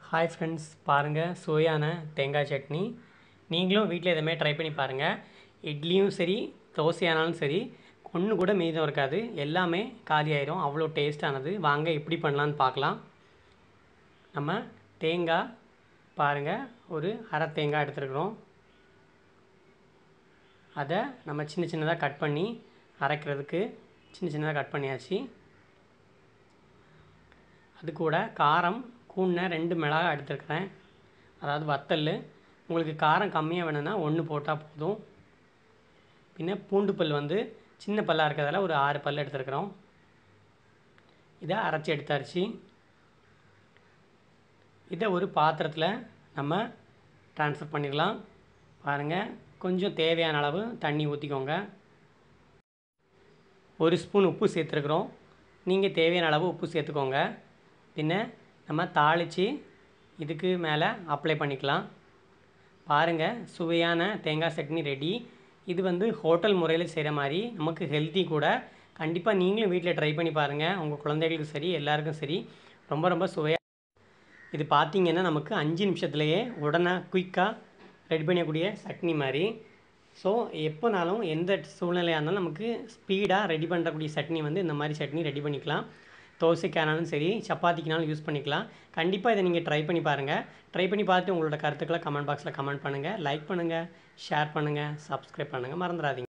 Hi friends, பாருங்கள் சுவையான தேங்காய் சட்னி. நீங்களும் வீட்டில் இதேமாதிரி ட்ரை பண்ணி பாருங்கள். இட்லியும் சரி, தோசையானாலும் சரி, ஒன்று கூட மீதம் இருக்காது, எல்லாமே காலி ஆயிரும். அவ்வளோ டேஸ்ட்டானது. வாங்க எப்படி பண்ணலான்னு பார்க்கலாம். நம்ம தேங்காய் பாருங்கள், ஒரு அரை தேங்காய் எடுத்துருக்குறோம். அதை நம்ம சின்ன சின்னதாக கட் பண்ணி அரைக்கிறதுக்கு சின்ன சின்னதாக கட் பண்ணியாச்சு. அது கூட காரம் கூண்ண 2 மிளகாய் எடுத்துருக்கிறேன், அதாவது வத்தல். உங்களுக்கு காரம் கம்மியாக வேணும்னா 1 போட்டால் போதும். பின்ன பூண்டு பல் வந்து சின்ன பல்லாக இருக்கிறதால ஒரு 6 பல் எடுத்துருக்குறோம். இதை அரைச்சி எடுத்தாச்சு. இதை ஒரு பாத்திரத்தில் நம்ம ட்ரான்ஸ்ஃபர் பண்ணிடலாம். பாருங்கள், கொஞ்சம் தேவையான அளவு தண்ணி ஊற்றிக்கோங்க. 1 ஸ்பூன் உப்பு சேர்த்துருக்குறோம். நீங்கள் தேவையான அளவு உப்பு சேர்த்துக்கோங்க. பின்ன நம்ம தாளித்து இதுக்கு மேலே அப்ளை பண்ணிக்கலாம். பாருங்கள், சுவையான தேங்காய் சட்னி ரெடி. இது வந்து ஹோட்டல் முறையில் செய்கிற மாதிரி நமக்கு ஹெல்த்தி கூட. கண்டிப்பாக நீங்களும் வீட்டில் ட்ரை பண்ணி பாருங்கள். உங்கள் குழந்தைகளுக்கும் சரி, எல்லாருக்கும் சரி, ரொம்ப ரொம்ப சுவையாக. இது பார்த்திங்கன்னா நமக்கு 5 நிமிஷத்துலேயே உடனே குயிக்காக ரெடி பண்ணக்கூடிய சட்னி மாதிரி. ஸோ எப்போனாலும் எந்த சூழ்நிலையாக இருந்தாலும் நமக்கு ஸ்பீடாக ரெடி பண்ணக்கூடிய சட்னி வந்து இந்த மாதிரி சட்னி ரெடி பண்ணிக்கலாம். தோசைக்கானாலும் சரி, சப்பாத்திக்குனாலும் யூஸ் பண்ணிக்கலாம். கண்டிப்பாக இதை நீங்கள் ட்ரை பண்ணி பாருங்கள். ட்ரை பண்ணி பார்த்துட்டு உங்களோட கருத்துக்களை கமெண்ட் பாக்ஸில் கமெண்ட் பண்ணுங்கள். லைக் பண்ணுங்கள், ஷேர் பண்ணுங்கள், சப்ஸ்கிரைப் பண்ணுங்கள், மறந்துடாதீங்க.